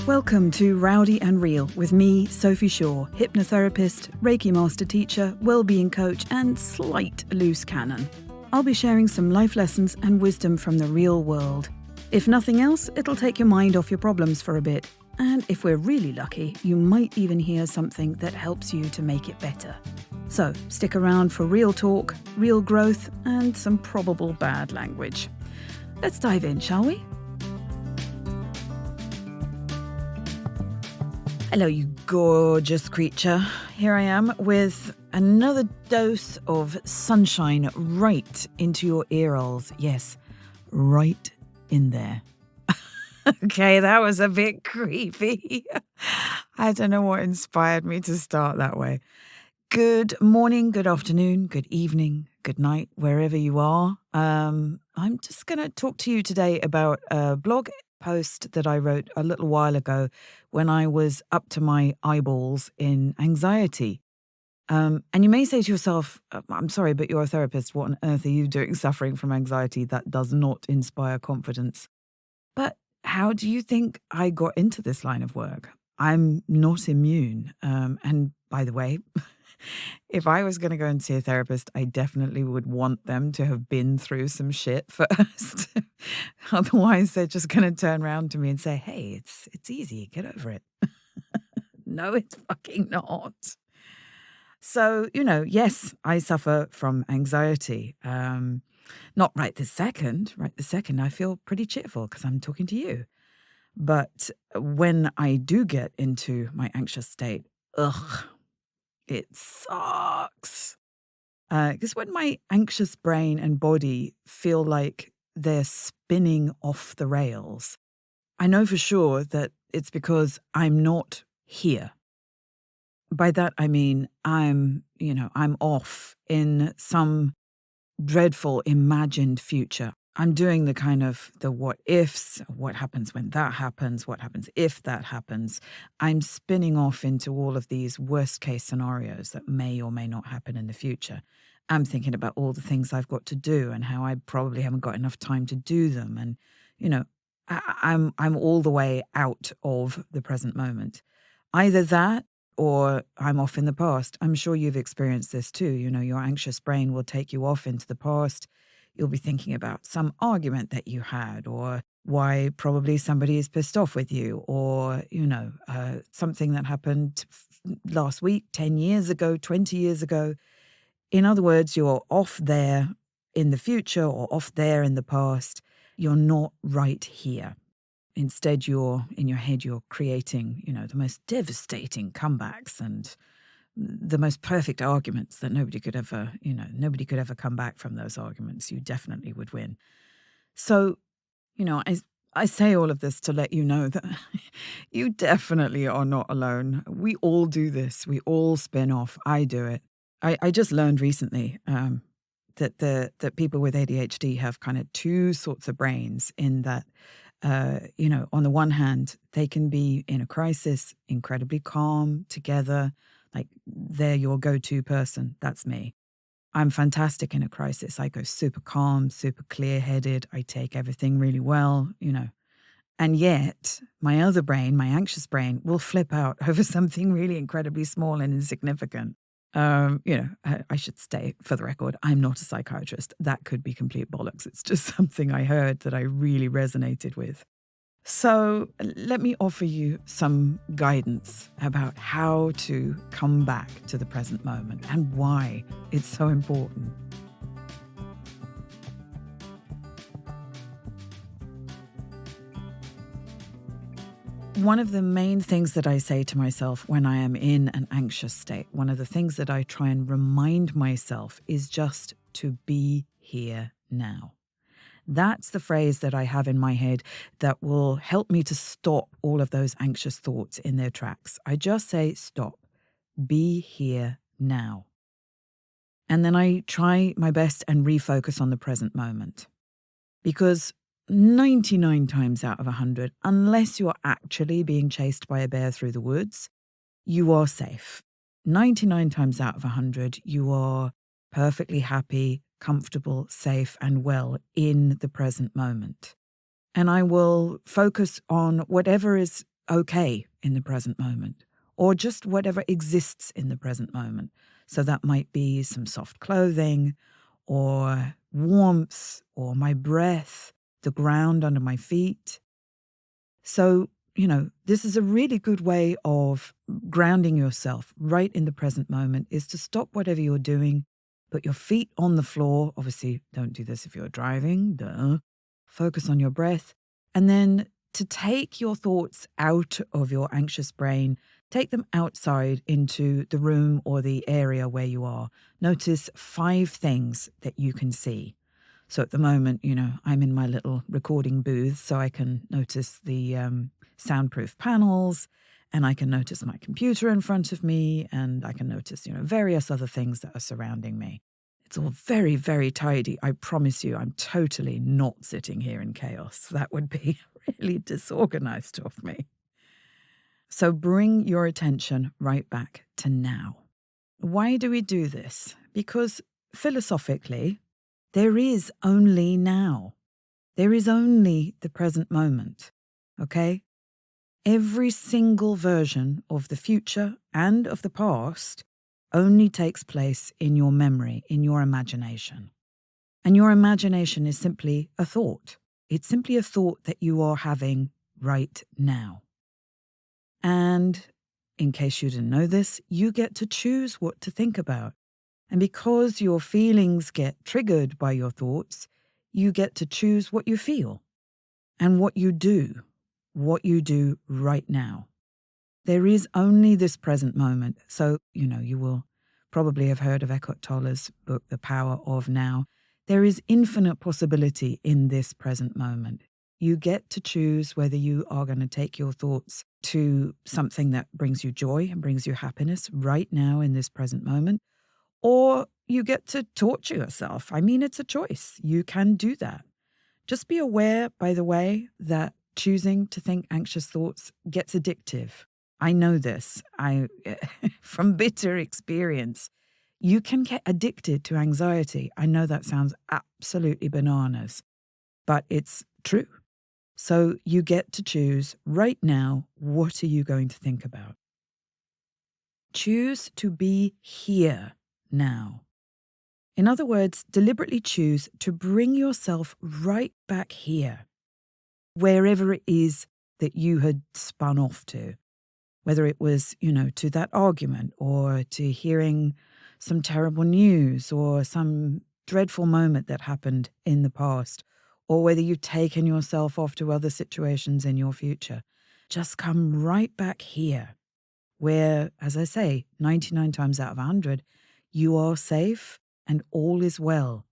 Welcome to Rowdy and Real with me, Sophie Shaw, hypnotherapist, Reiki master teacher, wellbeing coach, and slight loose cannon. I'll be sharing some life lessons and wisdom from the real world. If nothing else, it'll take your mind off your problems for a bit. And if we're really lucky, you might even hear something that helps you to make it better. So stick around for real talk, real growth, and some probable bad language. Let's dive in, shall we? Hello, you gorgeous creature. Here I am with another dose of sunshine right into your ear holes. Yes, right in there. Okay, that was a bit creepy. I don't know what inspired me to start that way. Good morning, good afternoon, good evening, good night, wherever you are. I'm just going to talk to you today about a blog post that I wrote a little while ago when I was up to my eyeballs in anxiety. And you may say to yourself, I'm sorry, but you're a therapist. What on earth are you doing suffering from anxiety? That does not inspire confidence. But how do you think I got into this line of work? I'm not immune. And by the way, if I was going to go and see a therapist, I definitely would want them to have been through some shit first. Otherwise, they're just going to turn around to me and say, hey, it's easy. Get over it. No, it's fucking not. So, yes, I suffer from anxiety. Not right this second. Right this second, I feel pretty cheerful because I'm talking to you. But when I do get into my anxious state, it sucks. Because when my anxious brain and body feel like they're spinning off the rails, I know for sure that it's because I'm not here. By that, I mean I'm off in some dreadful imagined future. I'm doing the kind of the what ifs, what happens when that happens, what happens if that happens. I'm spinning off into all of these worst case scenarios that may or may not happen in the future. I'm thinking about all the things I've got to do and how I probably haven't got enough time to do them. And, I'm all the way out of the present moment. Either that or I'm off in the past. I'm sure you've experienced this too. Your anxious brain will take you off into the past. You'll be thinking about some argument that you had, or why probably somebody is pissed off with you, or, something that happened last week, 10 years ago, 20 years ago. In other words, you're off there in the future or off there in the past. You're not right here. Instead, in your head, you're creating, the most devastating comebacks and the most perfect arguments that nobody could ever come back from those arguments. You definitely would win. So, I say all of this to let you know that you definitely are not alone. We all do this. We all spin off. I do it. I just learned recently that people with ADHD have kind of two sorts of brains in that, on the one hand, they can be in a crisis, incredibly calm together. Like they're your go-to person. That's me. I'm fantastic in a crisis. I go super calm, super clear-headed. I take everything really well, And yet my other brain, my anxious brain, will flip out over something really incredibly small and insignificant. I should state for the record, I'm not a psychiatrist. That could be complete bollocks. It's just something I heard that I really resonated with. So let me offer you some guidance about how to come back to the present moment and why it's so important. One of the main things that I say to myself when I am in an anxious state, one of the things that I try and remind myself is just to be here now. That's the phrase that I have in my head that will help me to stop all of those anxious thoughts in their tracks. I just say, stop, be here now. And then I try my best and refocus on the present moment. Because 99 times out of 100, unless you're actually being chased by a bear through the woods, you are safe. 99 times out of 100, you are perfectly happy, comfortable, safe, and well in the present moment. And I will focus on whatever is okay in the present moment, or just whatever exists in the present moment. So that might be some soft clothing, or warmth, or my breath, the ground under my feet. So, this is a really good way of grounding yourself right in the present moment, is to stop whatever you're doing, put your feet on the floor. Obviously, don't do this if you're driving, duh. Focus on your breath. And then to take your thoughts out of your anxious brain, take them outside into the room or the area where you are. Notice 5 things that you can see. So at the moment, I'm in my little recording booth, so I can notice the soundproof panels, and I can notice my computer in front of me, and I can notice, various other things that are surrounding me. It's all very, very tidy. I promise you, I'm totally not sitting here in chaos. That would be really disorganized of me. So bring your attention right back to now. Why do we do this? Because philosophically, there is only now. There is only the present moment, okay? Every single version of the future and of the past only takes place in your memory, in your imagination. And your imagination is simply a thought. It's simply a thought that you are having right now. And in case you didn't know this, you get to choose what to think about. And because your feelings get triggered by your thoughts, you get to choose what you feel and what you do right now. There is only this present moment. So, you will probably have heard of Eckhart Tolle's book, The Power of Now. There is infinite possibility in this present moment. You get to choose whether you are going to take your thoughts to something that brings you joy and brings you happiness right now in this present moment, or you get to torture yourself. I mean, it's a choice. You can do that. Just be aware, by the way, that choosing to think anxious thoughts gets addictive. I know this. From bitter experience, you can get addicted to anxiety. I know that sounds absolutely bananas, but it's true. So you get to choose right now, what are you going to think about? Choose to be here now. In other words, deliberately choose to bring yourself right back here, wherever it is that you had spun off to, whether it was, to that argument, or to hearing some terrible news, or some dreadful moment that happened in the past, or whether you've taken yourself off to other situations in your future. Just come right back here, where, as I say, 99 times out of 100, you are safe and all is well.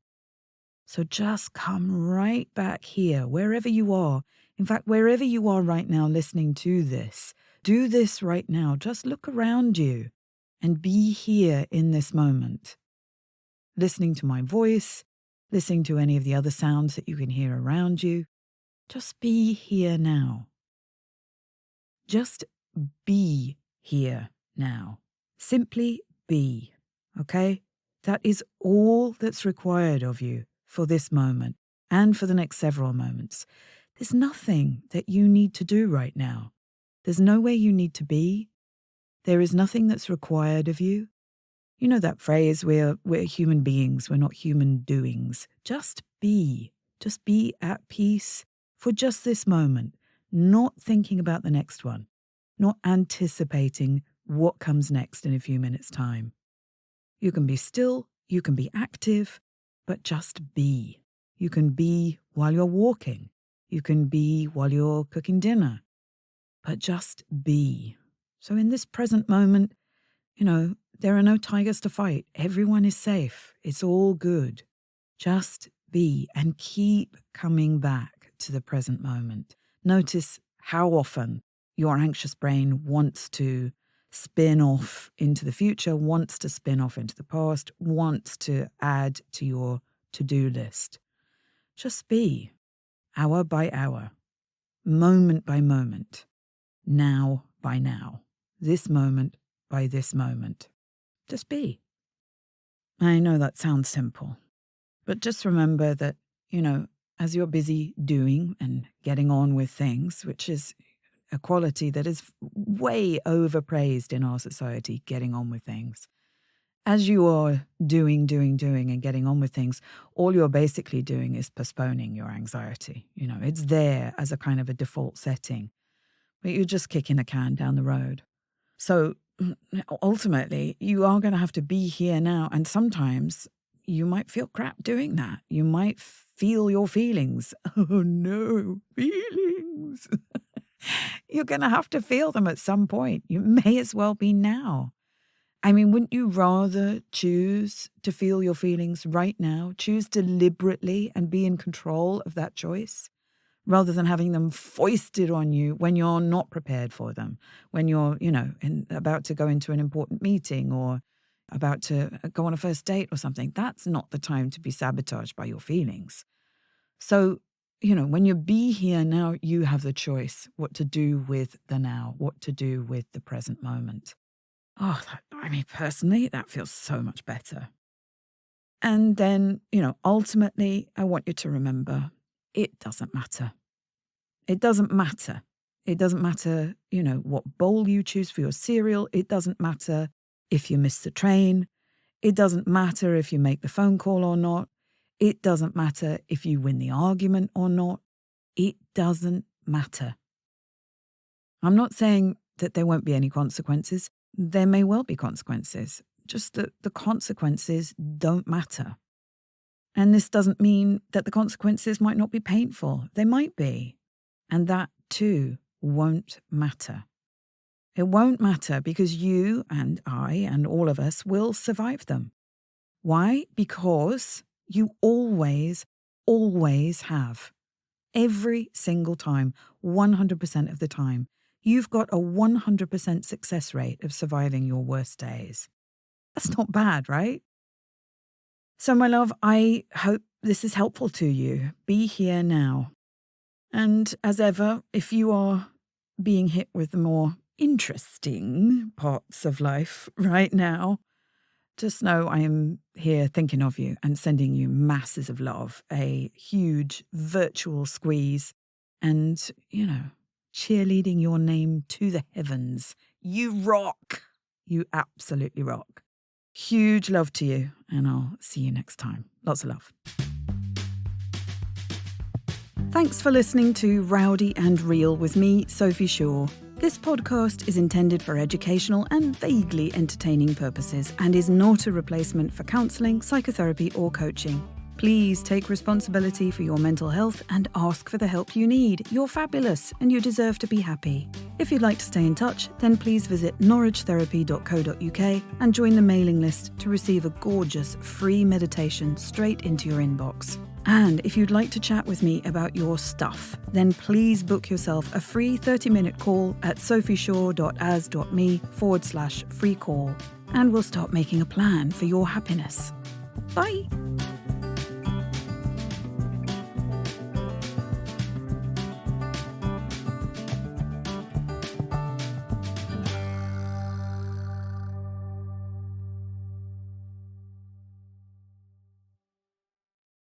So just come right back here, wherever you are. In fact, wherever you are right now listening to this, do this right now. Just look around you and be here in this moment. Listening to my voice, listening to any of the other sounds that you can hear around you. Just be here now. Just be here now. Simply be, okay? That is all that's required of you for this moment and for the next several moments. There's nothing that you need to do right now. There's nowhere you need to be. There is nothing that's required of you. You know that phrase, we're human beings, we're not human doings. Just be at peace for just this moment, not thinking about the next one, not anticipating what comes next in a few minutes' time. You can be still, you can be active, but just be. You can be while you're walking. You can be while you're cooking dinner, but just be. So in this present moment, there are no tigers to fight. Everyone is safe. It's all good. Just be and keep coming back to the present moment. Notice how often your anxious brain wants to spin off into the future, wants to spin off into the past, wants to add to your to-do list. Just be, hour by hour, moment by moment, now by now, this moment by this moment. Just be. I know that sounds simple, but just remember that, as you're busy doing and getting on with things, which is a quality that is way overpraised in our society, getting on with things. As you are doing and getting on with things, all you're basically doing is postponing your anxiety. It's there as a kind of a default setting, but you're just kicking the can down the road. So ultimately, you are going to have to be here now. And sometimes you might feel crap doing that. You might feel your feelings. Oh no, feelings. You're going to have to feel them at some point. You may as well be now. I mean, wouldn't you rather choose to feel your feelings right now, choose deliberately and be in control of that choice, rather than having them foisted on you when you're not prepared for them, when you're, about to go into an important meeting or about to go on a first date or something? That's not the time to be sabotaged by your feelings. So, when you be here now, you have the choice what to do with the now, what to do with the present moment. Oh, personally, that feels so much better. And then, ultimately, I want you to remember, it doesn't matter. It doesn't matter. It doesn't matter, what bowl you choose for your cereal. It doesn't matter if you miss the train. It doesn't matter if you make the phone call or not. It doesn't matter if you win the argument or not. It doesn't matter. I'm not saying that there won't be any consequences. There may well be consequences, just that the consequences don't matter. And this doesn't mean that the consequences might not be painful. They might be. And that, too, won't matter. It won't matter because you and I and all of us will survive them. Why? Because you always have. Every single time, 100% of the time. You've got a 100% success rate of surviving your worst days. That's not bad, right? So, my love, I hope this is helpful to you. Be here now. And as ever, if you are being hit with the more interesting parts of life right now, just know I am here thinking of you and sending you masses of love, a huge virtual squeeze, and, cheerleading your name to the heavens. You rock. You absolutely rock. Huge love to you, and I'll see you next time. Lots of love. Thanks for listening to Rowdy and Real with me, Sophie Shaw. This podcast is intended for educational and vaguely entertaining purposes and is not a replacement for counselling, psychotherapy or coaching. Please take responsibility for your mental health and ask for the help you need. You're fabulous and you deserve to be happy. If you'd like to stay in touch, then please visit norwichtherapy.co.uk and join the mailing list to receive a gorgeous free meditation straight into your inbox. And if you'd like to chat with me about your stuff, then please book yourself a free 30-minute call at sophieshaw.as.me/free call, and we'll start making a plan for your happiness. Bye.